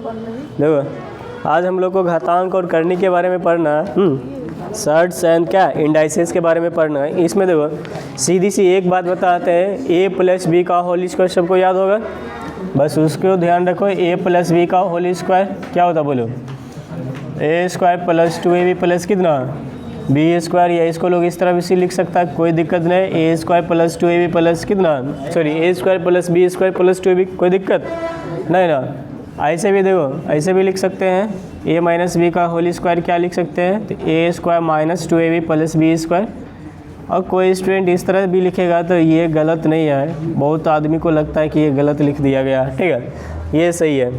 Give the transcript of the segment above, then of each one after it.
देखो आज हम लोग को घातांक और करनी के बारे में पढ़ना है, सर्ट्स एंड क्या इंडाइसेस के बारे में पढ़ना है। इसमें देखो सीधी सी एक बात बताते हैं, ए प्लस बी का होल स्क्वायर सबको याद होगा, बस उसको ध्यान रखो। ए प्लस बी का होल स्क्वायर क्या होता बोलो, ए स्क्वायर प्लस 2ab प्लस कितना बी स्क्वायर, या इसको लोग इस तरह भी लिख सकता है, कोई दिक्कत नहीं। A square plus 2ab plus कितना, sorry a square plus b square plus 2ab, कोई दिक्कत नहीं ना। ऐसे भी देखो ऐसे भी लिख सकते हैं, ए माइनस बी का होल स्क्वायर क्या लिख सकते हैं, तो a square minus 2ab plus b square. और कोई स्टूडेंट इस तरह भी लिखेगा तो ये गलत नहीं है, बहुत आदमी को लगता है कि ये गलत लिख दिया गया, ठीक है, ये सही है,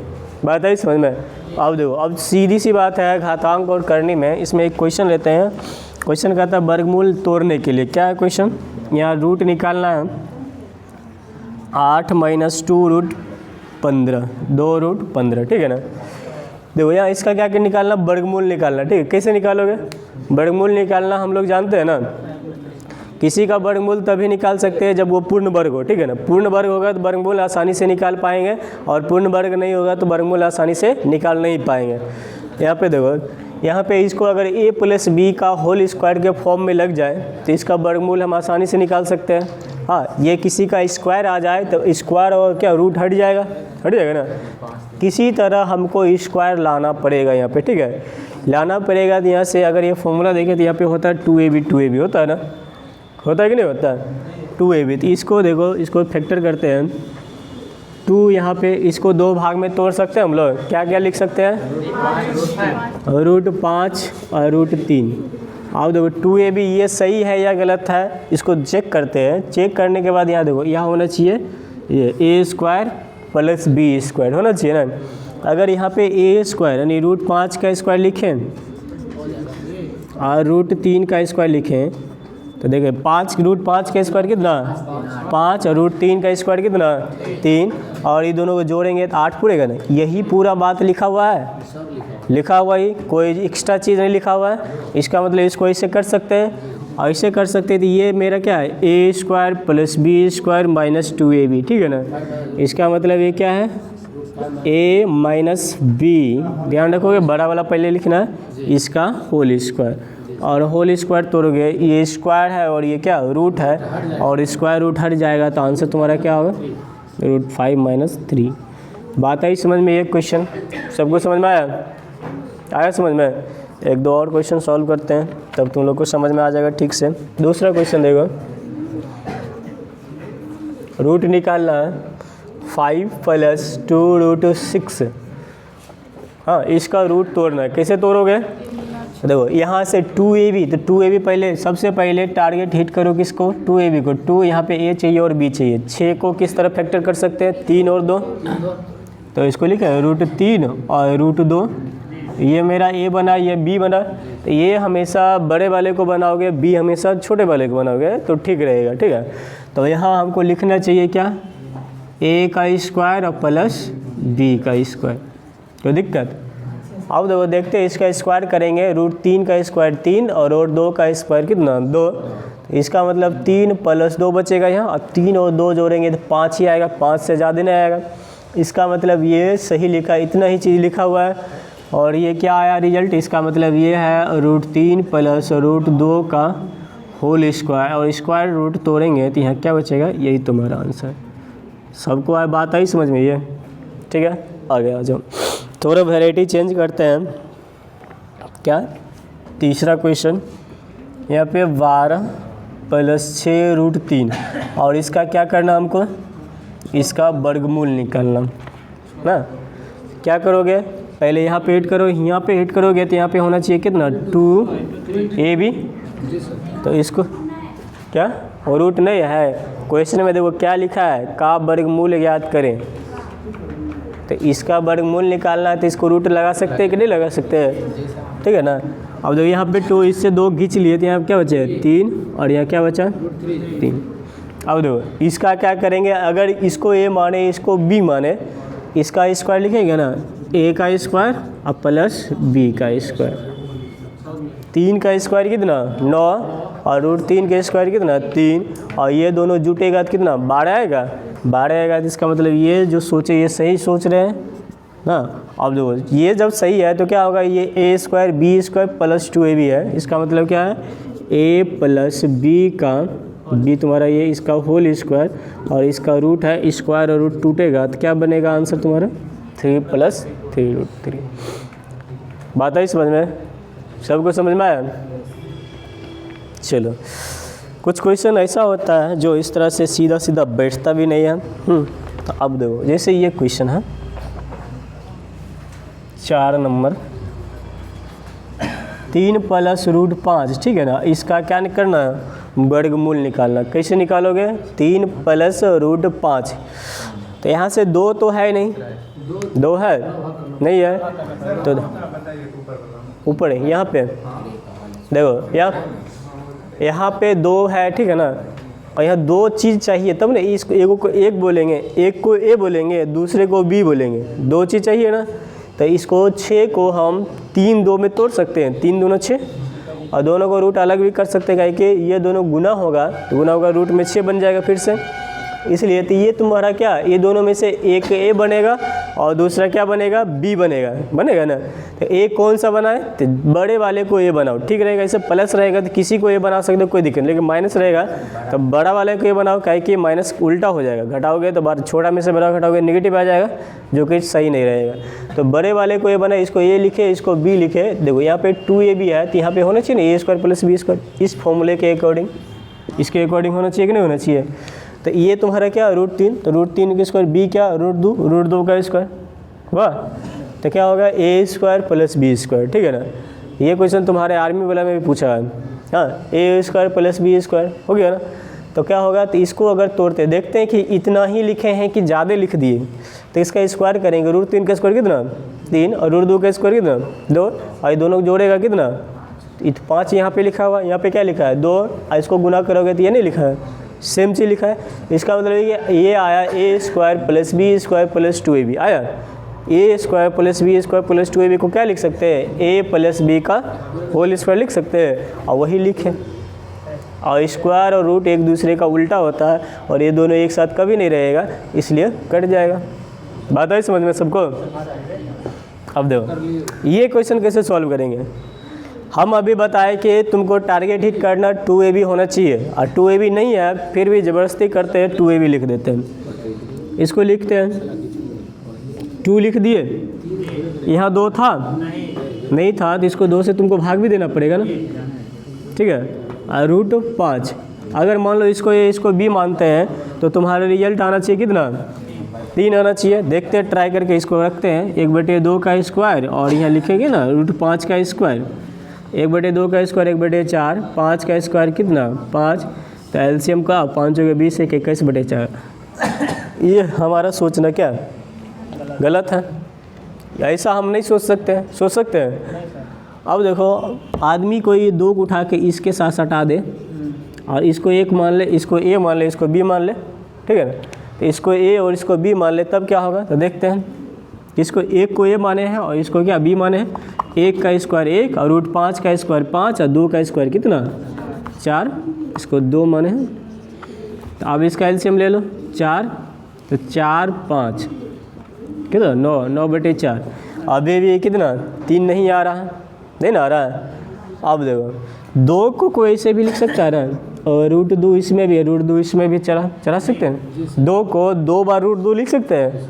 बात है समझ में। अब देखो अब सीधी सी बात है घातांक और करनी में, इसमें एक क्वेश्चन लेते हैं। क्वेश्चन कहता है वर्गमूल तोड़ने के लिए, क्या है क्वेश्चन, यहाँ रूट निकालना है 8 माइनस 2 रूट 15, 2 रूट 15, ठीक है ना। देखो यहाँ इसका क्या क्या निकालना, वर्गमूल निकालना, ठीक है। कैसे निकालोगे, वर्गमूल निकालना हम लोग जानते हैं ना, किसी का वर्गमूल तभी निकाल सकते हैं जब वो पूर्ण वर्ग हो, ठीक है ना। पूर्ण वर्ग होगा तो वर्गमूल आसानी से निकाल पाएंगे, और पूर्ण वर्ग नहीं होगा तो वर्गमूल आसानी से निकाल नहीं पाएंगे। यहाँ पे देखो, यहाँ पे इसको अगर a प्लस बी का होल स्क्वायर के फॉर्म में लग जाए तो इसका वर्गमूल हम आसानी से निकाल सकते हैं। हाँ, ये किसी का स्क्वायर आ जाए तो स्क्वायर और क्या रूट हट जाएगा ना। किसी तरह हमको स्क्वायर लाना पड़ेगा यहाँ पे, ठीक है, लाना पड़ेगा। तो यहाँ से अगर ये फॉर्मूला देखें तो यहाँ पे होता है 2ab होता है ना, होता है कि नहीं होता है 2ab। तो इसको देखो, इसको फैक्टर करते हैं 2, यहाँ पे इसको 2 भाग में तोड़ सकते हैं हम लोग, क्या क्या लिख सकते हैं, रूट 5 और रूट 3। अब देखो 2ab ये सही है या गलत है, इसको चेक करते हैं। चेक करने के बाद यहाँ देखो, यहाँ होना चाहिए ये a square plus b square होना चाहिए ना। अगर यहाँ पे ए स्क्वायर यानी रूट 5 का स्क्वायर लिखें और रूट 3 का स्क्वायर लिखें तो देखिए 5 रूट 5 का स्क्वायर कितना 5 और रूट 3 का स्क्वायर कितना 3, और ये दोनों को जोड़ेंगे तो 8 पूरेगा ना। यही पूरा बात लिखा हुआ है, लिखा हुआ ही, कोई एक्स्ट्रा चीज़ नहीं लिखा हुआ है। इसका मतलब इसको ऐसे कर सकते हैं, ऐसे कर सकते हैं। तो ये मेरा क्या है, a square plus b square minus 2ab, ठीक है ना। इसका मतलब ये क्या है, a माइनस बी, ध्यान रखोगे बड़ा वाला पहले लिखना है, इसका होल स्क्वायर, और होल स्क्वायर तोड़ोगे, ये स्क्वायर है और ये क्या रूट है, और स्क्वायर रूट हट जाएगा तो आंसर तुम्हारा क्या होगा, रूट 5 माइनस 3। बात आई समझ में, ये क्वेश्चन सबको समझ में आया समझ में। एक दो और क्वेश्चन सॉल्व करते हैं तब तुम लोग को समझ में आ जाएगा ठीक से। दूसरा क्वेश्चन देखो, रूट निकालना है 5 प्लस 2 रूट 6। हाँ, इसका रूट तोड़ना है, कैसे तोड़ोगे, देखो यहाँ से 2ab, तो 2ab पहले सबसे पहले टारगेट हिट करो किसको, 2ab को। 2 यहाँ पे a चाहिए और b चाहिए, 6 को किस तरह फैक्टर कर सकते हैं, 3 और 2, तो इसको लिखा है रूट 3 और रूट 2। ये मेरा a बना, ये b बना, तो ये हमेशा बड़े वाले को बनाओगे, b हमेशा छोटे वाले को बनाओगे तो ठीक रहेगा, ठीक है। तो यहाँ हमको लिखना चाहिए क्या, a का स्क्वायर और प्लस b का स्क्वायर, कोई दिक्कत। अब देखो देखते हैं, इसका स्क्वायर करेंगे, रूट 3 का स्क्वायर 3 और रूट 2 का स्क्वायर कितना 2, तो इसका मतलब 3 प्लस 2 बचेगा यहाँ, और 3 और 2 जोड़ेंगे तो 5 ही आएगा, 5 से ज़्यादा नहीं आएगा। इसका मतलब ये सही लिखा, इतना ही चीज़ लिखा हुआ है। और ये क्या आया रिजल्ट, इसका मतलब ये है रूट 3 प्लस रूट 2 का होल स्क्वायर, और स्क्वायर रूट तोड़ेंगे तो यहाँ क्या बचेगा, यही तुम्हारा आंसर। सबको आए, बात आई समझ में ये, ठीक है। आगे आ जाओ, थोड़ा वैरायटी चेंज करते हैं। क्या, तीसरा क्वेश्चन, यहाँ पे 12 प्लस 6 रूट 3, और इसका क्या करना हमको, इसका वर्गमूल निकालना ना। क्या करोगे, पहले यहाँ पे हिट करो, यहाँ पे हिट करोगे तो यहाँ पे होना चाहिए कितना 2ab, तो इसको क्या, रूट नहीं है, क्वेश्चन में देखो क्या लिखा है, का वर्गमूल ज्ञात करें, तो इसका वर्गमूल निकालना है तो इसको रूट लगा सकते हैं कि नहीं लगा सकते हैं, ठीक है ना। अब देखो यहाँ पे 2 इससे 2 खींच लिए तो यहाँ क्या बचे 3, और यहाँ क्या बचा 3। अब देखो इसका क्या करेंगे, अगर इसको a माने इसको b माने, इसका स्क्वायर लिखेंगे ना, a का स्क्वायर और प्लस b का स्क्वायर। 3 का स्क्वायर कितना 9, और रूट 3 का स्क्वायर कितना 3, और ये दोनों जुटेगा तो कितना 12 आएगा, 12 आएगा। तो इसका मतलब ये जो सोचे ये सही सोच रहे हैं ना। अब देखो ये जब सही है तो क्या होगा, ये a square b square plus 2ab है, इसका मतलब क्या है ए प्लस बी का बी तुम्हारा ये इसका होल स्क्वायर और इसका रूट है स्क्वायर और रूट टूटेगा तो क्या बनेगा आंसर तुम्हारा 3 + 3√3। बात आई समझ में, सबको समझ में आया। चलो कुछ क्वेश्चन ऐसा होता है जो इस तरह से सीधा सीधा बैठता भी नहीं है। तो अब देखो जैसे ये क्वेश्चन है 4 नंबर 3 + √5, ठीक है ना, इसका क्या करना है वर्गमूल निकालना। कैसे निकालोगे 3 + √5, तो यहाँ से 2 तो है नहीं, 2 है नहीं है तो ऊपर है यहाँ पे देखो यहाँ पे 2 है, ठीक है ना, और यहाँ 2 चीज़ चाहिए तब ना, इसको एगो को एक बोलेंगे, एक को ए बोलेंगे, दूसरे को बी बोलेंगे, 2 चीज़ चाहिए ना। तो इसको 6 को हम 3 2 में तोड़ सकते हैं, 3 दूना 6, और दोनों को रूट अलग भी कर सकते हैं कि ये दोनों गुना होगा तो गुना होगा रूट में 6 बन जाएगा फिर से, इसलिए तो ये तुम्हारा क्या, ये दोनों में से एक ए बनेगा और दूसरा क्या बनेगा बी बनेगा ना। तो ए कौन सा बनाए, तो बड़े वाले को ए बनाओ, ठीक रहेगा। ऐसे प्लस रहेगा तो किसी को ए बना सकते हो कोई दिक्कत नहीं, लेकिन माइनस रहेगा तो बड़ा वाले को ए बनाओ, काहे कि माइनस उल्टा हो जाएगा, घटाओगे तो बार छोटा में से बड़ा घटाओगे नेगेटिव आ जाएगा जो कि सही नहीं रहेगा। तो बड़े वाले को ए बनाए, इसको ए लिखे इसको बी लिखे। देखो यहाँ पे 2ab है तो यहाँ पे होना चाहिए ना a² + b², इस फॉर्मूले के अकॉर्डिंग, इसके अकॉर्डिंग होना चाहिए कि नहीं होना चाहिए। तो ये तुम्हारा क्या √3, तो √3 का स्क्वायर बी क्या √2 का स्क्वायर, वाह, तो क्या होगा a² + b², ठीक है ना। ये क्वेश्चन तुम्हारे आर्मी वाला में भी पूछा है, हाँ a² + b² हो गया ना। तो क्या होगा, तो इसको अगर तोड़ते देखते हैं कि इतना ही लिखे हैं कि ज़्यादा लिख दिए, तो इसका स्क्वायर करेंगे, √3 का स्क्वायर कितना 3 और √2 का स्क्वायर कितना 2, और ये दोनों जोड़ेगा कितना 5, यहाँ पे लिखा हुआ, यहाँ पे क्या लिखा है 2, और इसको गुना करोगे तो ये नहीं लिखा है, सेम चीज़ लिखा है। इसका मतलब है कि ये आया a² + b² + 2ab आया, a² + b² + 2ab को क्या लिख सकते हैं a + b का होल स्क्वायर लिख सकते हैं, और वही लिखें। और स्क्वायर और रूट एक दूसरे का उल्टा होता है और ये दोनों एक साथ कभी नहीं रहेगा, इसलिए कट जाएगा। बात आई समझ में सबको। अब देखो ये क्वेश्चन कैसे सॉल्व करेंगे। हम अभी बताए कि तुमको टारगेट हिट करना 2ab होना चाहिए, और 2ab नहीं है फिर भी ज़बरदस्ती करते हैं 2ab लिख देते हैं। इसको लिखते हैं 2 लिख दिए, यहाँ 2 था नहीं था तो इसको 2 से तुमको भाग भी देना पड़ेगा ना, ठीक है। और √5 अगर मान लो इसको b मानते हैं तो तुम्हारा रिजल्ट आना चाहिए कितना 3 आना चाहिए। देखते हैं ट्राई करके, इसको रखते हैं 1/2 का स्क्वायर और यहाँ लिखेंगे ना √5 का स्क्वायर, 1/2 का स्क्वायर 1/4, 5 का स्क्वायर कितना 5, तो एलसीएम का 5 के 20 एक 21/4। ये हमारा सोचना क्या गलत है, ऐसा हम नहीं सोच सकते हैं। अब देखो आदमी को ये 2 को उठा के इसके साथ हटा दे और इसको 1 मान ले, इसको a मान ले, इसको b मान ले, ठीक है ना। तो इसको a और इसको b मान ले तब क्या होगा, तो देखते हैं। इसको 1 को a माने हैं और इसको क्या b माने हैं। 1 का स्क्वायर 1 और √5 का स्क्वायर 5 और 2 का स्क्वायर कितना 4, इसको 2 माने हैं। तो अब इसका एलसीएम ले लो 4, तो 4 5 कितना 9/4। अब ये कितना 3 नहीं आ रहा है, नहीं ना आ रहा है। अब देखो 2 को कोई ऐसे भी लिख सकता है ना, और √2 इसमें भी है, √2 इसमें भी चला सकते हैं। 2 को 2 बार √2 लिख सकते हैं।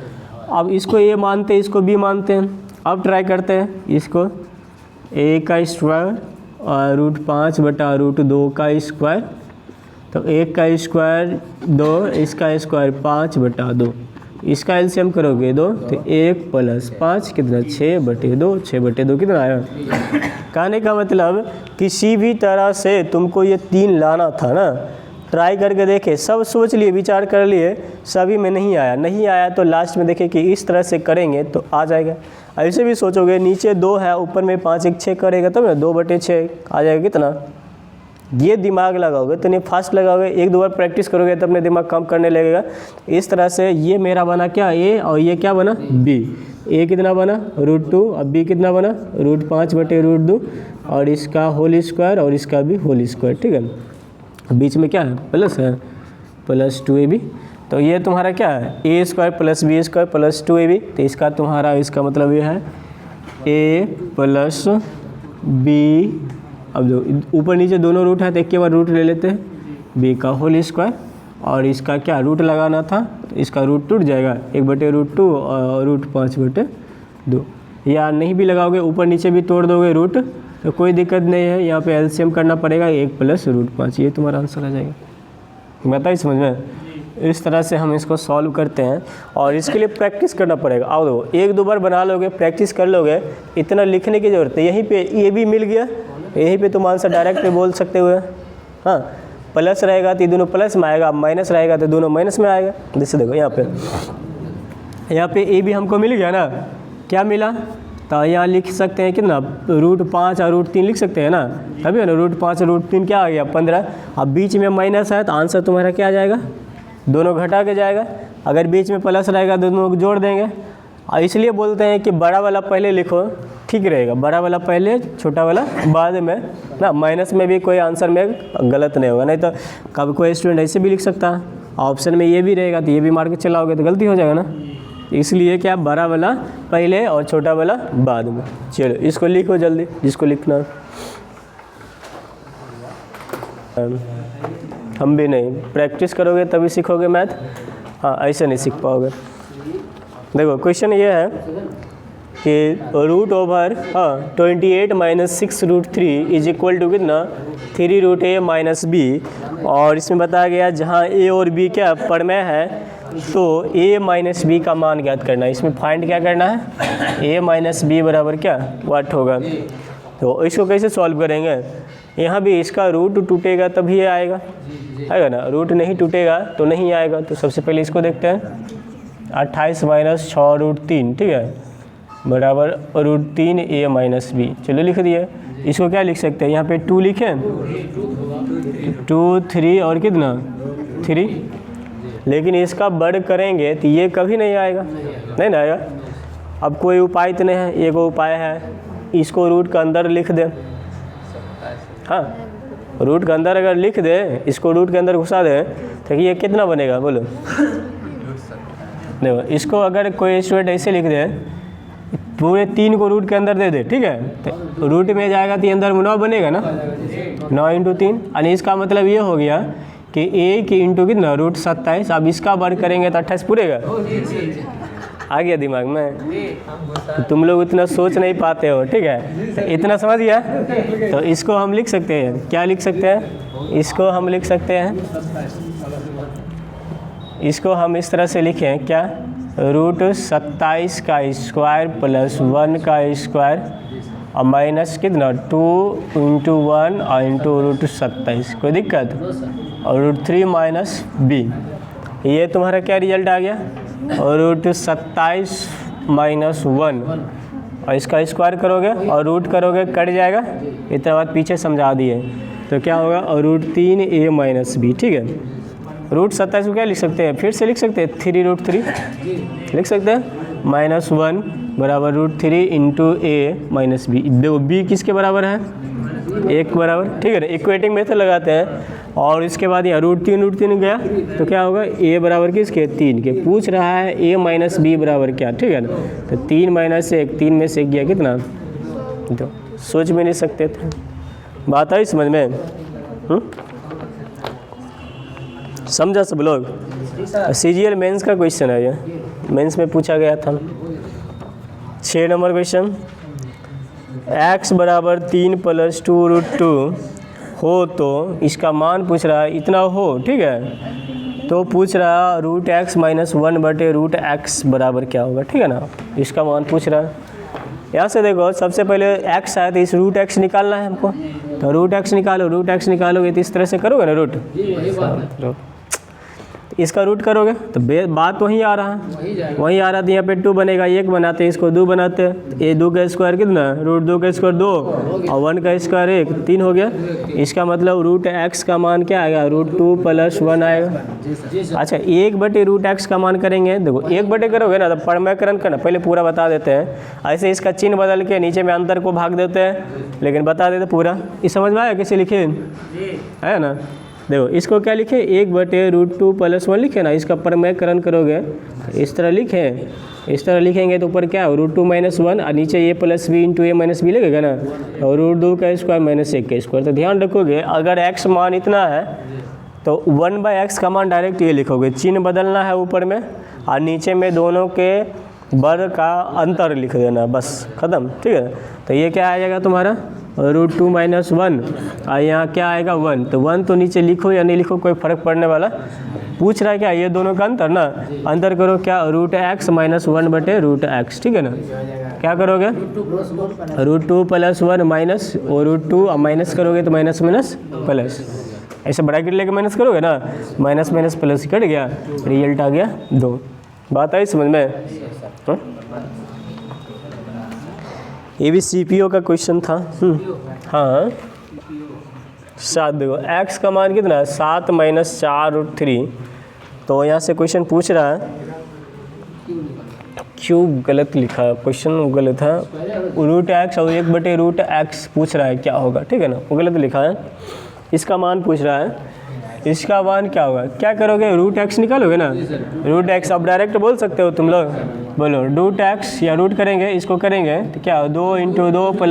अब इसको a मानते हैं, इसको b मानते हैं। अब ट्राई करते हैं इसको a का स्क्वायर और √5/√2 का स्क्वायर, तो 1 का स्क्वायर 2, इसका स्क्वायर 5/2, इसका एलसीएम करोगे 2, तो 1 + 5 कितना 6/2, 6/2 कितना आया। कहने का मतलब किसी भी तरह से तुमको ये 3 लाना था ना, ट्राई करके देखे, सब सोच लिए विचार कर लिए, सभी में नहीं आया तो लास्ट में देखे कि इस तरह से करेंगे तो आ जाएगा। ऐसे भी सोचोगे नीचे 2 है ऊपर में 5 1 6 करेगा तब ना 2/6 आ जाएगा कितना। ये दिमाग लगाओगे तो नहीं फास्ट लगाओगे, 1-2 बार प्रैक्टिस करोगे तो अपने दिमाग कम करने लगेगा। इस तरह से ये मेरा बना क्या a और ये क्या बना b। a कितना बना √2 और b कितना बना √5/√2 और इसका होल स्क्वायर और इसका भी होल स्क्वायर, ठीक है। बीच में क्या है प्लस है +2ab। तो ये तुम्हारा क्या है, a square plus b square plus 2ab, तो इसका तुम्हारा इसका मतलब ये है ए प्लस बी। अब जो ऊपर नीचे दोनों रूट है तो एक के बाद रूट ले लेते हैं, बी का होल स्क्वायर, और इसका क्या रूट लगाना था, तो इसका रूट टूट जाएगा 1/√2 और √5/2, या नहीं भी लगाओगे ऊपर नीचे भी तोड़ दोगे रूट तो कोई दिक्कत नहीं है, यहाँ पे एलसीएम करना पड़ेगा 1 + √5, ये तुम्हारा आंसर आ जाएगा। बताइए समझ में, इस तरह से हम इसको सॉल्व करते हैं और इसके लिए प्रैक्टिस करना पड़ेगा। आओ दो एक दो बार बना लोगे, प्रैक्टिस कर लोगे, इतना लिखने की ज़रूरत है। यहीं पे ये भी मिल गया, यहीं पे तुम आंसर डायरेक्ट बोल सकते हुए, हाँ प्लस रहेगा तो ये दोनों प्लस में आएगा, माइनस रहेगा तो दोनों माइनस में आएगा। जैसे देखो यहाँ पे ए भी हमको मिल गया ना, क्या मिला, तो यहाँ लिख सकते हैं कितना, √5 और √3 लिख सकते हैं ना, तभी है ना, √5 और √3 क्या आ गया 15। अब बीच में माइनस है तो आंसर तुम्हारा क्या आ जाएगा, दोनों घटा के जाएगा। अगर बीच में प्लस रहेगा दोनों को जोड़ देंगे, और इसलिए बोलते हैं कि बड़ा वाला पहले लिखो, ठीक रहेगा, बड़ा वाला पहले छोटा वाला बाद में ना, माइनस में भी कोई आंसर में गलत नहीं होगा। नहीं तो कब कोई स्टूडेंट ऐसे भी लिख सकता है, ऑप्शन में ये भी रहेगा तो ये भी मार के चलाओगे तो गलती हो जाएगा ना, इसलिए क्या बड़ा वाला पहले और छोटा वाला बाद में। चलो इसको लिखो जल्दी, जिसको लिखना। हम भी नहीं, प्रैक्टिस करोगे तभी सीखोगे मैथ, हाँ ऐसे नहीं सीख पाओगे। देखो क्वेश्चन ये है कि √28 - 6√3 इज इक्वल टू कितना 3√a - b, और इसमें बताया गया जहाँ a और b क्या परमेय है तो a - b का मान ज्ञात करना है। इसमें फाइंड क्या करना है, a - b बराबर क्या व्हाट होगा। तो इसको कैसे सॉल्व करेंगे, यहाँ भी इसका रूट टूटेगा तभी ये आएगा ना, रूट नहीं टूटेगा तो नहीं आएगा। तो सबसे पहले इसको देखते हैं, 28 - 6√3 ठीक है बराबर √3a - b। चलो लिख दिए, इसको क्या लिख सकते हैं, यहाँ पे 2 लिखें, 2 3 और कितना 3, लेकिन इसका बढ़ करेंगे तो ये कभी नहीं आएगा, नहीं ना आएगा। अब कोई उपाय तो नहीं है, एक उपाय है, इसको रूट के अंदर लिख दे, हाँ रूट के अंदर अगर लिख दे, इसको रूट के अंदर घुसा दे तो ये कितना बनेगा बोलो। देखो इसको अगर कोई स्टूडेंट ऐसे लिख दे, पूरे 3 को रूट के अंदर दे दे, ठीक है, तो रूट में जाएगा तो अंदर 9 बनेगा ना, 9 × 3, यानी इसका मतलब ये हो गया कि 1 × कितना √27। अब इसका वर्ग करेंगे तो 28 पूरेगा, आ गया दिमाग में। तुम लोग इतना सोच नहीं पाते हो, ठीक है, तो इतना समझ गया। तो इसको हम लिख सकते हैं, क्या लिख सकते हैं, इसको हम लिख सकते हैं, इसको हम इस तरह से लिखें क्या, √27 का स्क्वायर प्लस 1 का स्क्वायर और माइनस कितना 2 × 1 और √27, कोई दिक्कत, और √3 - b। ये तुम्हारा क्या रिजल्ट आ गया, और √27 - 1, और इसका स्क्वायर करोगे और रूट करोगे कट जाएगा, इतना बात पीछे समझा दिए। तो क्या होगा, और √3a - b, ठीक है। √27 को क्या लिख सकते हैं, फिर से लिख सकते हैं 3√3 लिख सकते हैं, -1 बराबर √3 × a - b। देखो b किसके बराबर है, 1 बराबर, ठीक है ना, इक्वेटिंग मेथड लगाते हैं। और इसके बाद यहाँ √3 गया तो क्या होगा, a बराबर किसके 3 के, पूछ रहा है a - b बराबर क्या, ठीक है ना, तो 3 - 1, 3 में से 1 गया कितना, तो सोच भी नहीं सकते थे। बात आई समझ में, समझा सब लोग। CGL मेंस का क्वेश्चन है, ये मेंस में पूछा गया था। 6 नंबर क्वेश्चन, x बराबर 3 + 2√2 हो तो इसका मान पूछ रहा है, इतना हो, ठीक है, तो पूछ रहा है √x - 1/√x बराबर क्या होगा, ठीक है ना, इसका मान पूछ रहा है। यहाँ से देखो सबसे पहले x है तो इस √x निकालना है हमको, तो √x निकालो, √x निकालोगे तो इस तरह से करोगे ना, रूट इसका रूट करोगे तो बात वहीं आ रहा है, वहीं आ रहा है। यहाँ पे 2 बनेगा, 1 बनाते हैं, इसको 2 बनाते हैं, ये 2 का स्क्वायर कितना, √2 का स्क्वायर 2 और 1 का स्क्वायर 1, 3 हो गया। इसका मतलब √x का मान क्या आएगा, √2 + 1 आएगा। अच्छा 1/√x का मान करेंगे, देखो 1 करोगे ना तो परमयकरण करना, पहले पूरा बता देते हैं, ऐसे इसका चिन्ह बदल के नीचे में अंतर को भाग देते हैं, लेकिन बता देते पूरा। इस समझ में आया कैसे लिखे है ना। देखो इसको क्या लिखे 1/√2 + 1 लिखे ना, इसका परमेयकरण करोगे इस तरह लिखे, इस तरह लिखेंगे तो ऊपर क्या है √2 - 1 और नीचे a + b × a - b लगेगा ना, और √2 का स्क्वायर - 1 का स्क्वायर। तो ध्यान रखोगे अगर x मान इतना है तो 1/x का मान डायरेक्ट ये लिखोगे, चिन्ह बदलना है ऊपर में और नीचे में दोनों के वर्ग का अंतर लिख देना, बस ख़त्म। ठीक है, तो ये क्या आ जाएगा तुम्हारा √2 - 1 और यहाँ क्या आएगा 1। तो 1 तो नीचे लिखो या नहीं लिखो कोई फ़र्क पड़ने वाला, पूछ रहा है क्या ये दोनों का अंतर ना, अंतर करो क्या √x - 1/√x। ठीक है ना, क्या करोगे √2 + 1 माइनस और √2 और माइनस करोगे तो माइनस माइनस प्लस, ऐसे ब्रैकेट लेके माइनस करोगे ना, माइनस माइनस प्लस कट गया, रिजल्ट आ गया 2। बात आई समझ में? हाँ? ये भी CPO का क्वेश्चन था। हाँ 7, देखो x का मान कितना है 7 - 4√3। तो यहाँ से क्वेश्चन पूछ रहा है, क्यों गलत लिखा क्वेश्चन, गलत है, √x और 1/√x पूछ रहा है क्या होगा। ठीक है ना, वो गलत लिखा है, इसका मान पूछ रहा है, इसका मान क्या होगा, क्या करोगे √x निकालोगे ना, √x अब डायरेक्ट बोल सकते हो तुम लोग, बोलो √x या रूट करेंगे, इसको करेंगे तो क्या 2 × 2 +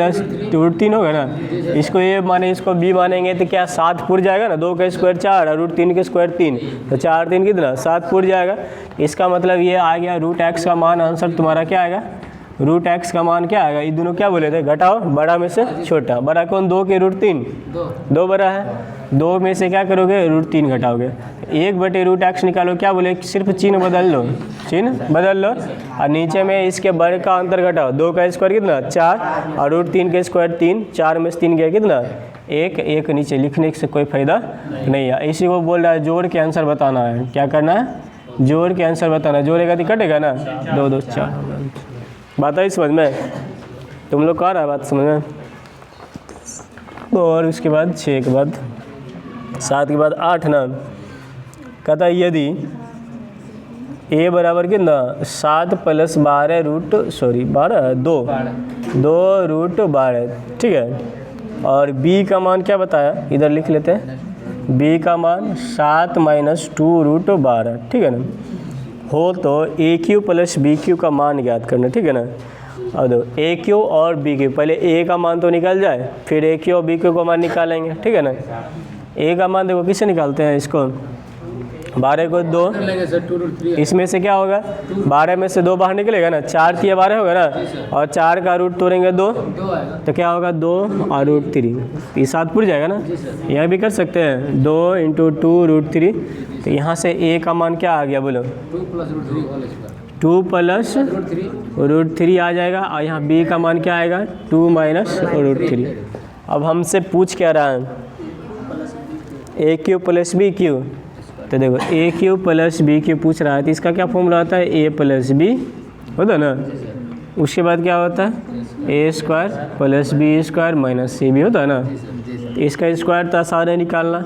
√3 होगा ना, इसको ए माने इसको b मानेंगे तो क्या 7 पुर जाएगा ना, 2 का स्क्वायर 4 और √3 का स्क्वायर 3, तो 4 3 कितना 7 पुर जाएगा। इसका मतलब ये आ गया √x का मान, आंसर तुम्हारा क्या आएगा √x का मान क्या आएगा, ये दोनों क्या बोले थे घटाओ बड़ा में से छोटा, बड़ा कौन 2 के √3, 2 बड़ा है, 2 में से क्या करोगे √3 घटाओगे, 1/√x निकालो, क्या बोले सिर्फ चिन्ह बदल लो, चिन्ह बदल लो और नीचे में इसके वर्ग का अंतर घटाओ, 2 का स्क्वायर कितना 4 और √3 का स्क्वायर 3, 4 में से 3 गया कितना 1, 1 नीचे लिखने से कोई फायदा नहीं है। इसी को बोल रहा है जोड़ के आंसर बताना है, क्या करना है जोड़ के आंसर बताना, जोड़ेगा तो कटेगा ना, 2 2 4। बात आई समझ में, तुम लोग कह रहा है बात समझ में। और उसके बाद 6 के बाद 7 के बाद 8 ना, कहता है यदि a बराबर कितना 7 + 12 2√12, ठीक है, और b का मान क्या बताया इधर लिख लेते हैं, b का मान 7 - 2√12, ठीक है ना, हो तो AQ + BQ का मान ज्ञात करना। ठीक है ना, अब देखो AQ और BQ, पहले A का मान तो निकल जाए फिर AQ और BQ का मान निकालेंगे। ठीक है ना, A का मान देखो किससे निकालते हैं इसको, 12 को 2, इसमें से क्या होगा 12 में से 2 बाहर निकलेगा ना, 4 × 12 होगा ना, और 4 का रूट तोड़ेंगे 2 तो क्या होगा 2 और √3, ये 7 पुर जाएगा ना, यहाँ भी कर सकते हैं 2 × 2√3। तो यहाँ से A का मान क्या आ गया बोलो 2 + √3 आ जाएगा, और यहाँ B का मान क्या आएगा 2 - √3। अब हमसे पूछ क्या रहा है AQ + BQ, तो देखो AQ + BQ पूछ रहा है, तो इसका क्या फॉर्मूला होता है A + B होता है ना, उसके बाद क्या होता है A² + B² - CB होता है ना, इसका स्क्वायर तो आसान है निकालना,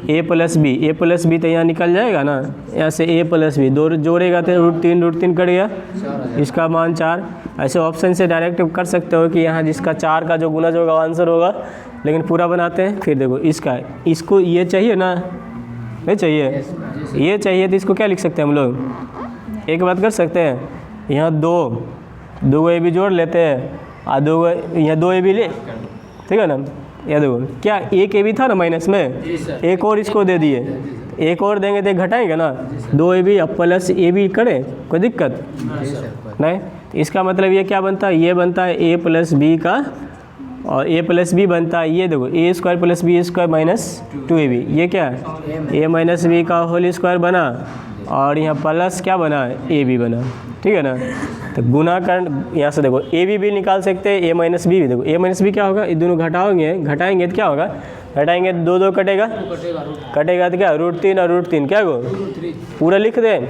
A + B तो यहाँ निकल जाएगा ना, यहाँ से A + B 2 जोड़ेगा तो √3 कट गया, इसका मान 4। ऐसे ऑप्शन से डायरेक्ट कर सकते हो कि यहाँ जिसका 4 का जो गुना जो होगा आंसर होगा, लेकिन पूरा बनाते हैं। फिर देखो इसको ये चाहिए ना, नहीं चाहिए, ये चाहिए तो इसको क्या लिख सकते हैं हम लोग, एक बात कर सकते हैं, यहाँ 2 AB जोड़ लेते हैं और 2 यहाँ 2 AB ले, ठीक है ना, या देखो क्या 1 AB था ना माइनस में, एक और इसको दे दिए, एक और देंगे तो घटाएंगे ना, 2 AB + AB करें कोई दिक्कत नहीं। इसका मतलब ये क्या बनता है, ये बनता है A + B का, और A + B बनता है ये देखो A² + B² - 2AB, ये क्या है A - B का होल स्क्वायर बना, और यहाँ प्लस क्या बना AB बना। ठीक है ना, तो गुना कर यहाँ से देखो AB भी निकाल सकते हैं, A - B भी, देखो A - B क्या होगा, ये दोनों घटाएंगे तो क्या होगा, घटाएंगे 2 2 कटेगा तो क्या √3 और √3 क्या गो पूरा लिख दें,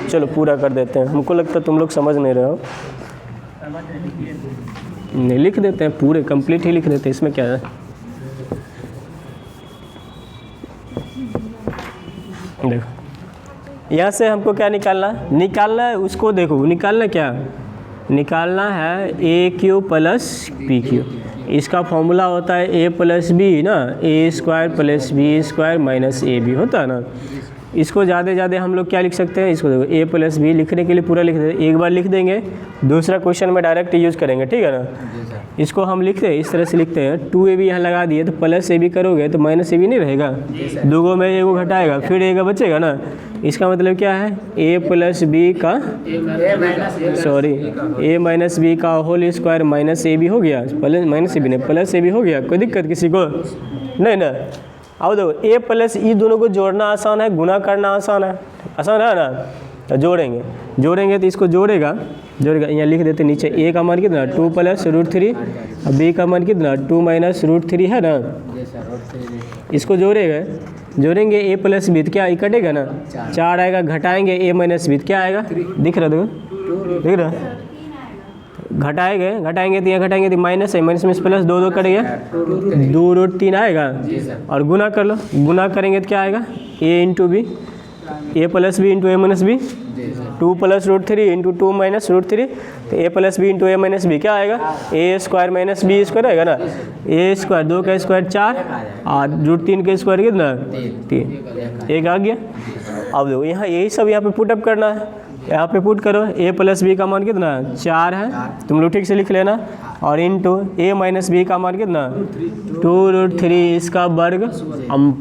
चलो पूरा कर देते हैं, हमको लगता है तुम लोग समझ नहीं रहे हो, नहीं लिख देते हैं पूरे कंप्लीट ही लिख देते हैं, इसमें क्या है। देखो यहाँ से हमको क्या निकालना है उसको, देखो निकालना क्या निकालना है a q plus p q. इसका फॉर्मूला होता है ए प्लस बी ना, a square plus b square minus A b होता है ना। इसको ज़्यादा हम लोग क्या लिख सकते हैं, इसको देखो ए प्लस बी लिखने के लिए पूरा लिख देते, एक बार लिख देंगे, दूसरा क्वेश्चन में डायरेक्ट यूज़ करेंगे, ठीक है ना। इसको हम लिखते हैं इस तरह से लिखते हैं, 2ab यहाँ लगा दिए तो प्लस ए बी करोगे तो माइनस ए बी नहीं रहेगा, दो में एगो घटाएगा फिर एगो बचेगा ना। इसका मतलब क्या है, ए प्लस बी का ए माइनस बी का होल स्क्वायर माइनस ए बी हो गया, प्लस माइनस ए बी नहीं प्लस ए बी हो गया। कोई दिक्कत किसी को नहीं ना। अब देखो ए प्लस ई दोनों को जोड़ना आसान है, गुना करना आसान है ना। तो जोड़ेंगे तो इसको जोड़ेगा यहाँ लिख देते नीचे, ए का मान कितना 2 प्लस √3 और बी का मान कितना 2 माइनस √3 है ना। इसको जोड़ेंगे ए प्लस बी तो क्या कटेगा ना, 4 आएगा, घटाएंगे ए माइनस बी क्या आएगा, दिख रहा दिख रहा घटाएंगे तो यहाँ घटाएंगे तो माइनस है, माइनस में प्लस 2 कट गया, 2√3 आएगा। और गुना कर लो, गुना करेंगे तो क्या आएगा, a into b, a plus b into a minus b, 2 plus √3 into 2 minus √3, तो a plus b into a minus b क्या आएगा, a square minus b square आएगा ना। ए स्क्वायर 2 का स्क्वायर 4 और √3 का स्क्वायर कितना 3, एक आ गया। अब देखो यहाँ यही सब यहाँ पे पुटअप करना है, यहाँ पे पुट करो, ए प्लस बी का मान कितना 4 है, तुम लोग ठीक से लिख लेना, और इंटू ए माइनस बी का मान कितना 2√3 इसका वर्ग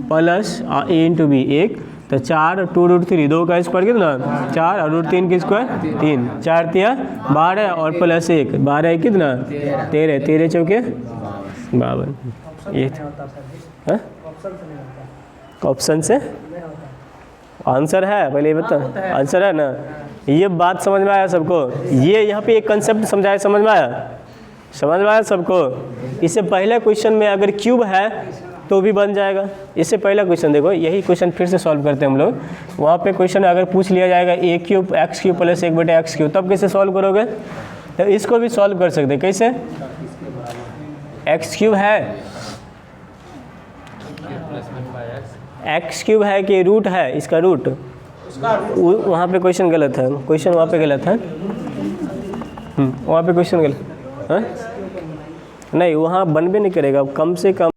प्लस ए इंटू बी 1, तो 4 2√3 2 का स्क्वायर कितना 4 और √3 का स्क्वायर 3, 4 तिया 12 और प्लस 1 12 कितना 13, 13 चौके 52। ये ऑप्शन से आंसर है, पहले ये बता आंसर है ना। ये बात समझ में आया सबको, ये यहाँ पे एक कंसेप्ट समझाया, समझ में आया सबको। इससे पहले क्वेश्चन में अगर क्यूब है तो भी बन जाएगा। इससे पहला क्वेश्चन देखो, यही क्वेश्चन फिर से सॉल्व करते हैं हम लोग। वहाँ पे क्वेश्चन अगर पूछ लिया जाएगा a cube x cube plus 1/x cube, तब कैसे सॉल्व करोगे, तो इसको भी सॉल्व कर सकते हैं। कैसे, एक्स क्यूब है, एक्स क्यूब है कि रूट है, इसका रूट, वहाँ पे क्वेश्चन गलत है, क्वेश्चन वहाँ पे गलत है, वहाँ पे क्वेश्चन गलत है, नहीं वहाँ बनबे नहीं करेगा, कम से कम